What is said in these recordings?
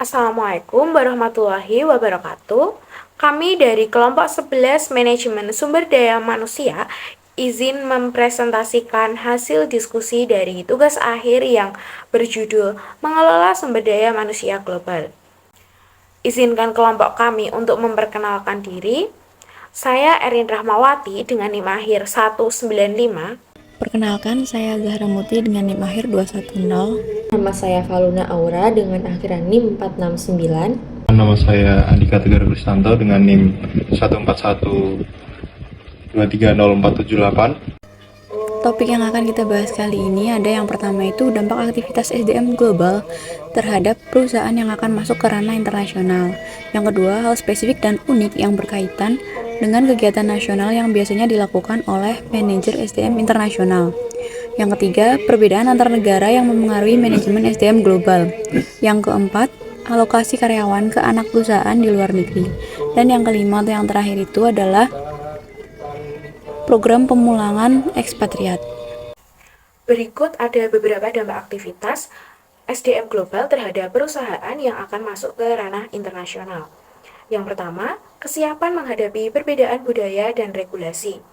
Assalamualaikum warahmatullahi wabarakatuh. Kami dari kelompok 11 Manajemen Sumber Daya Manusia izin mempresentasikan hasil diskusi dari tugas akhir yang berjudul Mengelola Sumber Daya Manusia Global. Izinkan kelompok kami untuk memperkenalkan diri. Saya Erin Rahmawati dengan NIM akhir 195. Perkenalkan, saya Zahra Muti dengan NIM akhir 210. Nama saya Valuna Aura dengan akhiran NIM 469. Nama saya Andika Tegar Kristanto dengan NIM 141230478. Topik yang akan kita bahas kali ini ada yang pertama itu dampak aktivitas SDM global terhadap perusahaan yang akan masuk ke ranah internasional. Yang kedua, hal spesifik dan unik yang berkaitan dengan kegiatan nasional yang biasanya dilakukan oleh manajer SDM internasional. Yang ketiga, perbedaan antar negara yang mempengaruhi manajemen SDM global. Yang keempat, alokasi karyawan ke anak perusahaan di luar negeri. Dan yang kelima atau yang terakhir itu adalah program pemulangan ekspatriat. Berikut ada beberapa dampak aktivitas SDM global terhadap perusahaan yang akan masuk ke ranah internasional. Yang pertama, kesiapan menghadapi perbedaan budaya dan regulasi.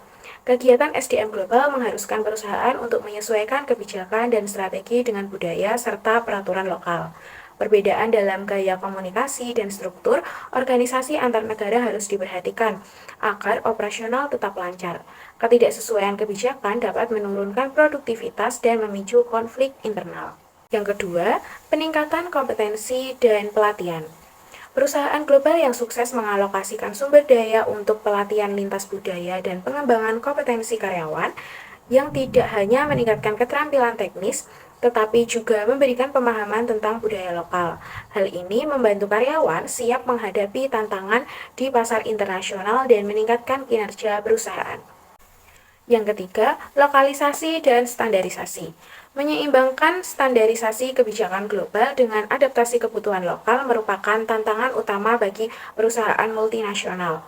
Kegiatan SDM global mengharuskan perusahaan untuk menyesuaikan kebijakan dan strategi dengan budaya serta peraturan lokal. Perbedaan dalam gaya komunikasi dan struktur organisasi antar negara harus diperhatikan agar operasional tetap lancar. Ketidaksesuaian kebijakan dapat menurunkan produktivitas dan memicu konflik internal. Yang kedua, peningkatan kompetensi dan pelatihan. Perusahaan global yang sukses mengalokasikan sumber daya untuk pelatihan lintas budaya dan pengembangan kompetensi karyawan yang tidak hanya meningkatkan keterampilan teknis, tetapi juga memberikan pemahaman tentang budaya lokal. Hal ini membantu karyawan siap menghadapi tantangan di pasar internasional dan meningkatkan kinerja perusahaan. Yang ketiga, lokalisasi dan standarisasi. Menyeimbangkan standarisasi kebijakan global dengan adaptasi kebutuhan lokal merupakan tantangan utama bagi perusahaan multinasional.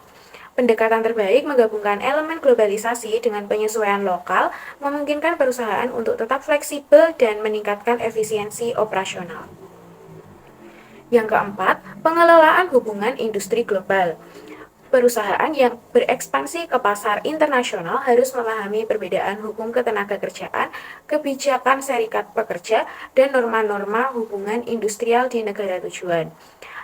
Pendekatan terbaik menggabungkan elemen globalisasi dengan penyesuaian lokal memungkinkan perusahaan untuk tetap fleksibel dan meningkatkan efisiensi operasional. Yang keempat, pengelolaan hubungan industri global. Perusahaan yang berekspansi ke pasar internasional harus memahami perbedaan hukum ketenagakerjaan, kebijakan serikat pekerja, dan norma-norma hubungan industrial di negara tujuan.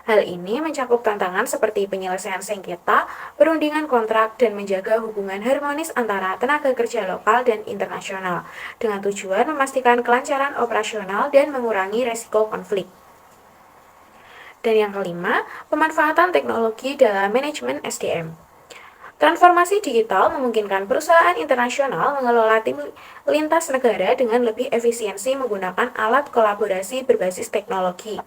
Hal ini mencakup tantangan seperti penyelesaian sengketa, perundingan kontrak, dan menjaga hubungan harmonis antara tenaga kerja lokal dan internasional, dengan tujuan memastikan kelancaran operasional dan mengurangi resiko konflik. Dan yang kelima, pemanfaatan teknologi dalam manajemen SDM. Transformasi digital memungkinkan perusahaan internasional mengelola tim lintas negara dengan lebih efisiensi menggunakan alat kolaborasi berbasis teknologi.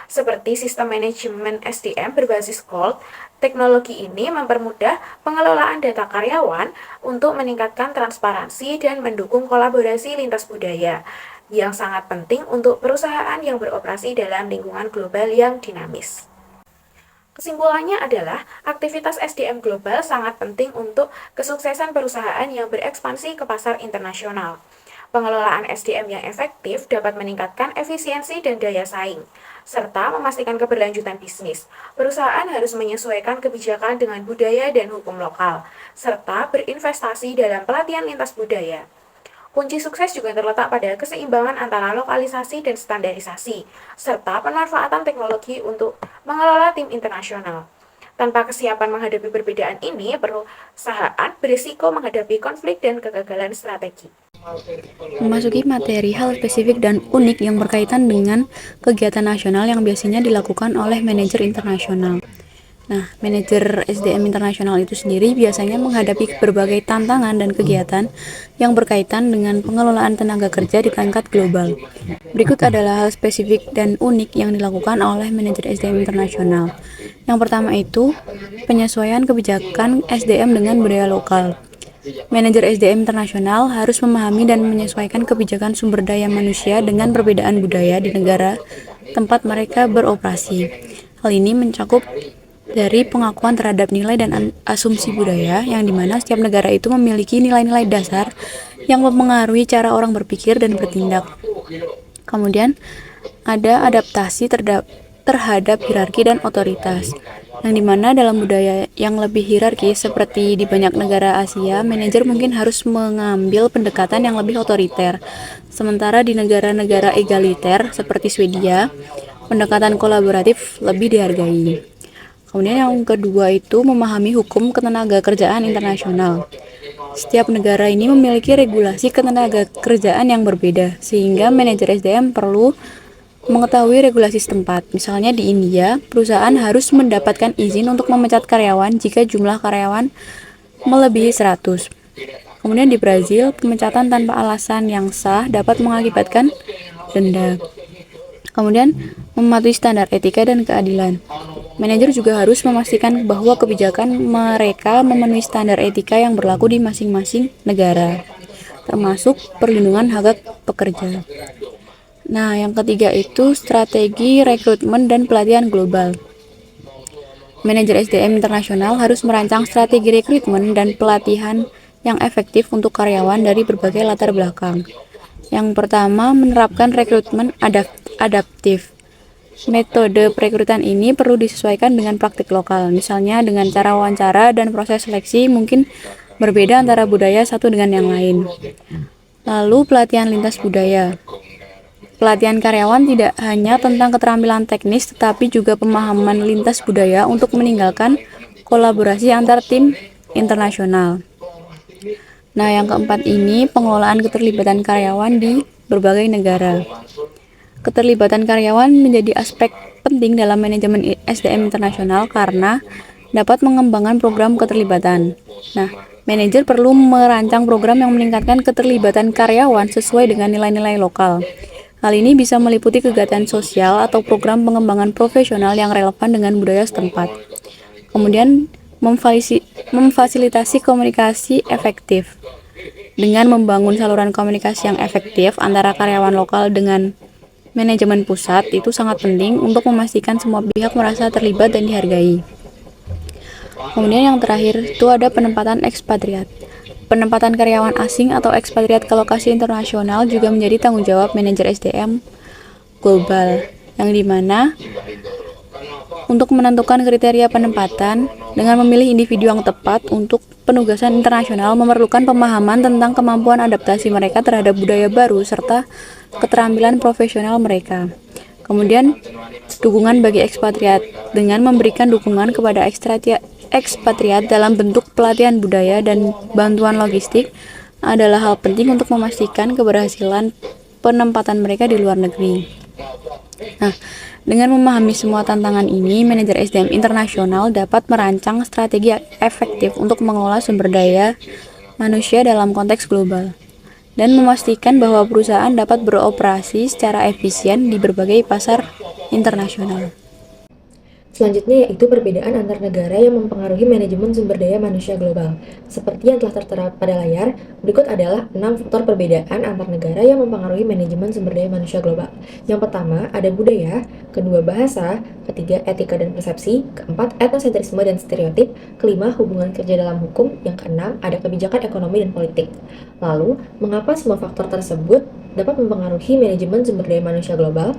Seperti sistem manajemen SDM berbasis cloud, teknologi ini mempermudah pengelolaan data karyawan untuk meningkatkan transparansi dan mendukung kolaborasi lintas budaya, yang sangat penting untuk perusahaan yang beroperasi dalam lingkungan global yang dinamis. Kesimpulannya adalah, aktivitas SDM global sangat penting untuk kesuksesan perusahaan yang berekspansi ke pasar internasional. Pengelolaan SDM yang efektif dapat meningkatkan efisiensi dan daya saing, serta memastikan keberlanjutan bisnis. Perusahaan harus menyesuaikan kebijakan dengan budaya dan hukum lokal, serta berinvestasi dalam pelatihan lintas budaya. Kunci sukses juga terletak pada keseimbangan antara lokalisasi dan standarisasi, serta pemanfaatan teknologi untuk mengelola tim internasional. Tanpa kesiapan menghadapi perbedaan ini, perusahaan berisiko menghadapi konflik dan kegagalan strategi. Memasuki materi hal spesifik dan unik yang berkaitan dengan kegiatan nasional yang biasanya dilakukan oleh manajer internasional. Nah, manajer SDM internasional itu sendiri biasanya menghadapi berbagai tantangan dan kegiatan yang berkaitan dengan pengelolaan tenaga kerja di tingkat global. Berikut adalah hal spesifik dan unik yang dilakukan oleh manajer SDM internasional. Yang pertama itu, penyesuaian kebijakan SDM dengan budaya lokal. Manajer SDM internasional harus memahami dan menyesuaikan kebijakan sumber daya manusia dengan perbedaan budaya di negara tempat mereka beroperasi. Hal ini mencakup dari pengakuan terhadap nilai dan asumsi budaya, yang dimana setiap negara itu memiliki nilai-nilai dasar yang mempengaruhi cara orang berpikir dan bertindak. Kemudian ada adaptasi terhadap hierarki dan otoritas. Yang dimana dalam budaya yang lebih hierarki seperti di banyak negara Asia, manajer mungkin harus mengambil pendekatan yang lebih otoriter. Sementara di negara-negara egaliter seperti Swedia, pendekatan kolaboratif lebih dihargai. Kemudian yang kedua itu memahami hukum ketenagakerjaan internasional. Setiap negara ini memiliki regulasi ketenagakerjaan yang berbeda, sehingga manajer SDM perlu mengetahui regulasi setempat. Misalnya di India, perusahaan harus mendapatkan izin untuk memecat karyawan jika jumlah karyawan melebihi 100. Kemudian di Brazil, pemecatan tanpa alasan yang sah dapat mengakibatkan denda. Kemudian mematuhi standar etika dan keadilan. Manajer juga harus memastikan bahwa kebijakan mereka memenuhi standar etika yang berlaku di masing-masing negara, termasuk perlindungan hak pekerja. Nah, yang ketiga itu strategi rekrutmen dan pelatihan global. Manajer SDM internasional harus merancang strategi rekrutmen dan pelatihan yang efektif untuk karyawan dari berbagai latar belakang. Yang pertama, menerapkan rekrutmen adaptif. Metode perekrutan ini perlu disesuaikan dengan praktik lokal, misalnya dengan cara wawancara dan proses seleksi mungkin berbeda antara budaya satu dengan yang lain. Lalu, pelatihan lintas budaya. Pelatihan karyawan tidak hanya tentang keterampilan teknis, tetapi juga pemahaman lintas budaya untuk meninggalkan kolaborasi antar tim internasional. Nah, yang keempat ini pengelolaan keterlibatan karyawan di berbagai negara. Keterlibatan karyawan menjadi aspek penting dalam manajemen SDM internasional karena dapat mengembangkan program keterlibatan. Nah, manajer perlu merancang program yang meningkatkan keterlibatan karyawan sesuai dengan nilai-nilai lokal. Hal ini bisa meliputi kegiatan sosial atau program pengembangan profesional yang relevan dengan budaya setempat. Kemudian, memfasilitasi komunikasi efektif. Dengan membangun saluran komunikasi yang efektif antara karyawan lokal dengan manajemen pusat, itu sangat penting untuk memastikan semua pihak merasa terlibat dan dihargai. Kemudian yang terakhir, itu ada penempatan ekspatriat. Penempatan karyawan asing atau ekspatriat ke lokasi internasional juga menjadi tanggung jawab manajer SDM global, yang dimana untuk menentukan kriteria penempatan dengan memilih individu yang tepat untuk penugasan internasional memerlukan pemahaman tentang kemampuan adaptasi mereka terhadap budaya baru serta keterampilan profesional mereka. Kemudian, dukungan bagi ekspatriat dengan memberikan dukungan kepada ekspatriat dalam bentuk pelatihan budaya dan bantuan logistik adalah hal penting untuk memastikan keberhasilan penempatan mereka di luar negeri. Nah, dengan memahami semua tantangan ini, manajer SDM internasional dapat merancang strategi efektif untuk mengelola sumber daya manusia dalam konteks global dan memastikan bahwa perusahaan dapat beroperasi secara efisien di berbagai pasar internasional. Selanjutnya yaitu perbedaan antar negara yang mempengaruhi manajemen sumber daya manusia global. Seperti yang telah tertera pada layar, berikut adalah 6 faktor perbedaan antar negara yang mempengaruhi manajemen sumber daya manusia global. Yang pertama, ada budaya, kedua bahasa, ketiga etika dan persepsi, keempat etnosentrisme dan stereotip, kelima hubungan kerja dalam hukum, yang keenam ada kebijakan ekonomi dan politik. Lalu, mengapa semua faktor tersebut dapat mempengaruhi manajemen sumber daya manusia global?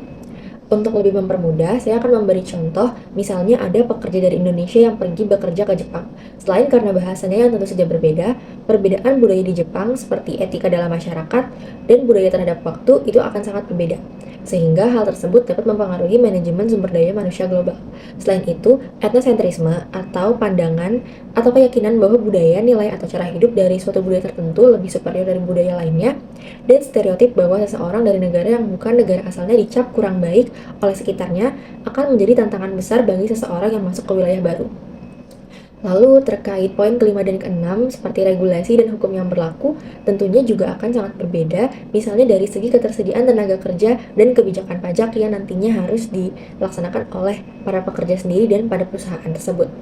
Untuk lebih mempermudah, saya akan memberi contoh, misalnya ada pekerja dari Indonesia yang pergi bekerja ke Jepang. Selain karena bahasanya yang tentu saja berbeda, perbedaan budaya di Jepang seperti etika dalam masyarakat dan budaya terhadap waktu itu akan sangat berbeda. Sehingga hal tersebut dapat mempengaruhi manajemen sumber daya manusia global. Selain itu, etnosentrisme atau pandangan atau keyakinan bahwa budaya, nilai atau cara hidup dari suatu budaya tertentu lebih superior dari budaya lainnya, dan stereotip bahwa seseorang dari negara yang bukan negara asalnya dicap kurang baik oleh sekitarnya akan menjadi tantangan besar bagi seseorang yang masuk ke wilayah baru. Lalu terkait poin kelima dan keenam seperti regulasi dan hukum yang berlaku tentunya juga akan sangat berbeda, misalnya dari segi ketersediaan tenaga kerja dan kebijakan pajak yang nantinya harus dilaksanakan oleh para pekerja sendiri dan pada perusahaan tersebut.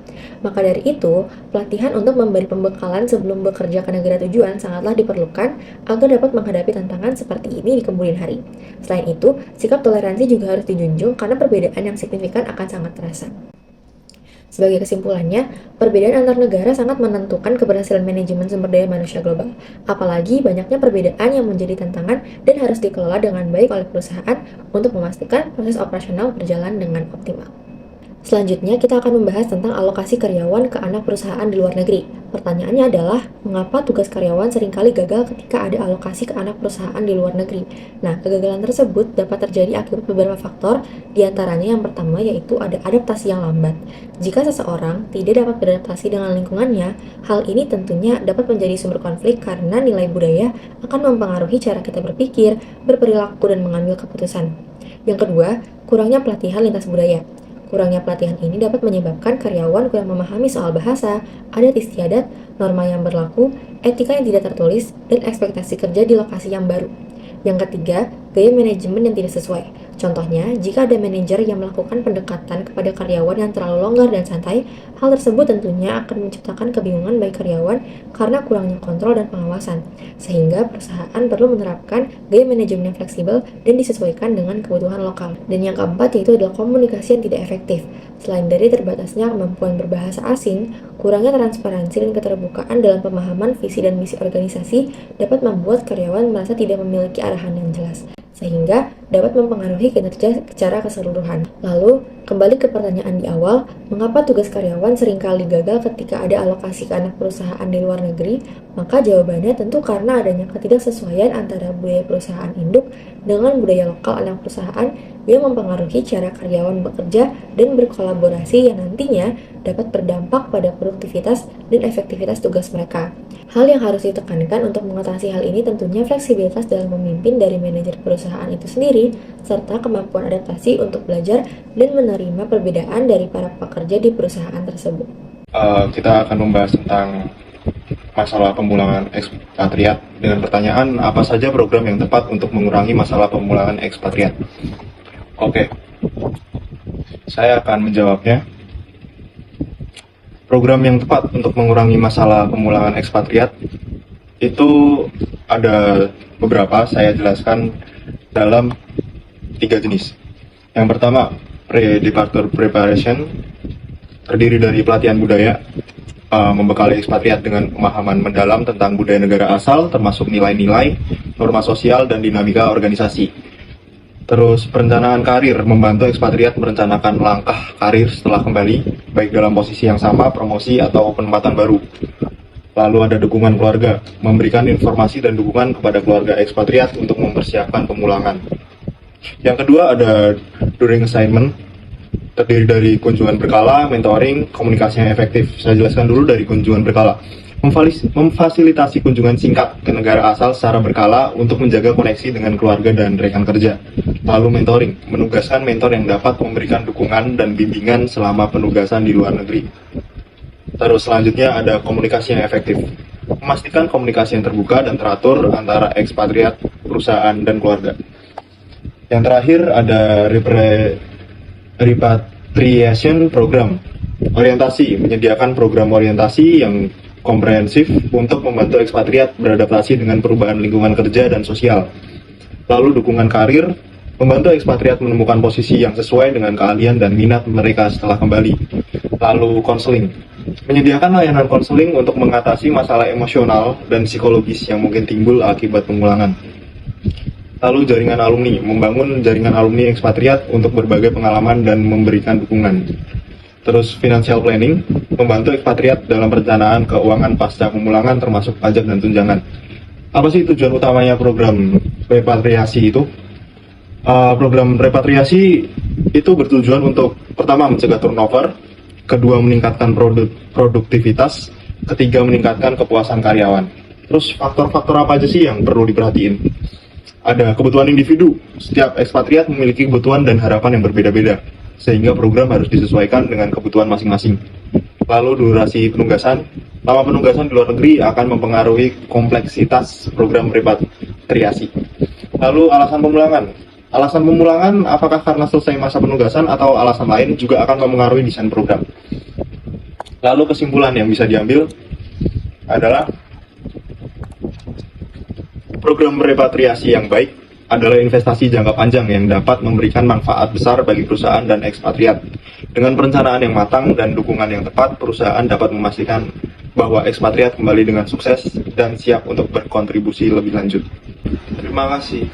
Maka dari itu, pelatihan untuk memberi pembekalan sebelum bekerja ke negara tujuan sangatlah diperlukan agar dapat menghadapi tantangan seperti ini di kemudian hari. Selain itu, sikap toleransi juga harus dijunjung karena perbedaan yang signifikan akan sangat terasa. Sebagai kesimpulannya, perbedaan antar negara sangat menentukan keberhasilan manajemen sumber daya manusia global. Apalagi banyaknya perbedaan yang menjadi tantangan dan harus dikelola dengan baik oleh perusahaan untuk memastikan proses operasional berjalan dengan optimal. Selanjutnya, kita akan membahas tentang alokasi karyawan ke anak perusahaan di luar negeri. Pertanyaannya adalah, mengapa tugas karyawan seringkali gagal ketika ada alokasi ke anak perusahaan di luar negeri? Nah, kegagalan tersebut dapat terjadi akibat beberapa faktor, diantaranya yang pertama yaitu ada adaptasi yang lambat. Jika seseorang tidak dapat beradaptasi dengan lingkungannya, hal ini tentunya dapat menjadi sumber konflik karena nilai budaya akan mempengaruhi cara kita berpikir, berperilaku, dan mengambil keputusan. Yang kedua, kurangnya pelatihan lintas budaya. Kurangnya pelatihan ini dapat menyebabkan karyawan kurang memahami soal bahasa, adat istiadat, norma yang berlaku, etika yang tidak tertulis, dan ekspektasi kerja di lokasi yang baru. Yang ketiga, gaya manajemen yang tidak sesuai. Contohnya, jika ada manajer yang melakukan pendekatan kepada karyawan yang terlalu longgar dan santai, hal tersebut tentunya akan menciptakan kebingungan bagi karyawan karena kurangnya kontrol dan pengawasan. Sehingga perusahaan perlu menerapkan gaya manajemen yang fleksibel dan disesuaikan dengan kebutuhan lokal. Dan yang keempat yaitu adalah komunikasi yang tidak efektif. Selain dari terbatasnya kemampuan berbahasa asing, kurangnya transparansi dan keterbukaan dalam pemahaman visi dan misi organisasi dapat membuat karyawan merasa tidak memiliki arahan yang jelas, sehingga dapat mempengaruhi kinerja secara keseluruhan. Lalu, kembali ke pertanyaan di awal, mengapa tugas karyawan seringkali gagal ketika ada alokasi ke anak perusahaan di luar negeri? Maka jawabannya tentu karena adanya ketidaksesuaian antara budaya perusahaan induk dengan budaya lokal anak perusahaan yang mempengaruhi cara karyawan bekerja dan berkolaborasi yang nantinya dapat berdampak pada produktivitas dan efektivitas tugas mereka. Hal yang harus ditekankan untuk mengatasi hal ini tentunya fleksibilitas dalam memimpin dari manajer perusahaan itu sendiri, serta kemampuan adaptasi untuk belajar dan menerima perbedaan dari para pekerja di perusahaan tersebut. Kita akan membahas tentang masalah pemulangan ekspatriat dengan pertanyaan apa saja program yang tepat untuk mengurangi masalah pemulangan ekspatriat. Oke, saya akan menjawabnya. Program yang tepat untuk mengurangi masalah pemulangan ekspatriat itu ada beberapa, saya jelaskan dalam 3 jenis. Yang pertama, pre-departure preparation, terdiri dari pelatihan budaya, membekali ekspatriat dengan pemahaman mendalam tentang budaya negara asal, termasuk nilai-nilai, norma sosial, dan dinamika organisasi. Terus perencanaan karir, membantu ekspatriat merencanakan langkah karir setelah kembali, baik dalam posisi yang sama, promosi, atau penempatan baru. Lalu ada dukungan keluarga, memberikan informasi dan dukungan kepada keluarga ekspatriat untuk mempersiapkan pemulangan. Yang kedua ada during assignment, terdiri dari kunjungan berkala, mentoring, komunikasi yang efektif. Saya jelaskan dulu dari kunjungan berkala. Memfasilitasi kunjungan singkat ke negara asal secara berkala untuk menjaga koneksi dengan keluarga dan rekan kerja. Lalu mentoring, menugaskan mentor yang dapat memberikan dukungan dan bimbingan selama penugasan di luar negeri. Terus selanjutnya ada komunikasi yang efektif, memastikan komunikasi yang terbuka dan teratur antara ekspatriat, perusahaan, dan keluarga. Yang terakhir ada repatriation program, orientasi, menyediakan program orientasi yang komprehensif untuk membantu ekspatriat beradaptasi dengan perubahan lingkungan kerja dan sosial. Lalu dukungan karir, membantu ekspatriat menemukan posisi yang sesuai dengan keahlian dan minat mereka setelah kembali. Lalu konseling, menyediakan layanan konseling untuk mengatasi masalah emosional dan psikologis yang mungkin timbul akibat pemulangan. Lalu jaringan alumni, membangun jaringan alumni ekspatriat untuk berbagai pengalaman dan memberikan dukungan. Terus financial planning, membantu ekspatriat dalam perencanaan keuangan pasca pemulangan termasuk pajak dan tunjangan. Apa sih tujuan utamanya program repatriasi itu? Program repatriasi itu bertujuan untuk pertama mencegah turnover, kedua meningkatkan produktivitas, ketiga meningkatkan kepuasan karyawan. Terus faktor-faktor apa aja sih yang perlu diperhatiin? Ada kebutuhan individu, setiap ekspatriat memiliki kebutuhan dan harapan yang berbeda-beda, sehingga program harus disesuaikan dengan kebutuhan masing-masing. Lalu durasi penugasan, lama penugasan di luar negeri akan mempengaruhi kompleksitas program repatriasi. Lalu alasan pemulangan, apakah karena selesai masa penugasan atau alasan lain juga akan mempengaruhi desain program. Lalu kesimpulan yang bisa diambil adalah program repatriasi yang baik adalah investasi jangka panjang yang dapat memberikan manfaat besar bagi perusahaan dan ekspatriat. Dengan perencanaan yang matang dan dukungan yang tepat, perusahaan dapat memastikan bahwa ekspatriat kembali dengan sukses dan siap untuk berkontribusi lebih lanjut. Terima kasih.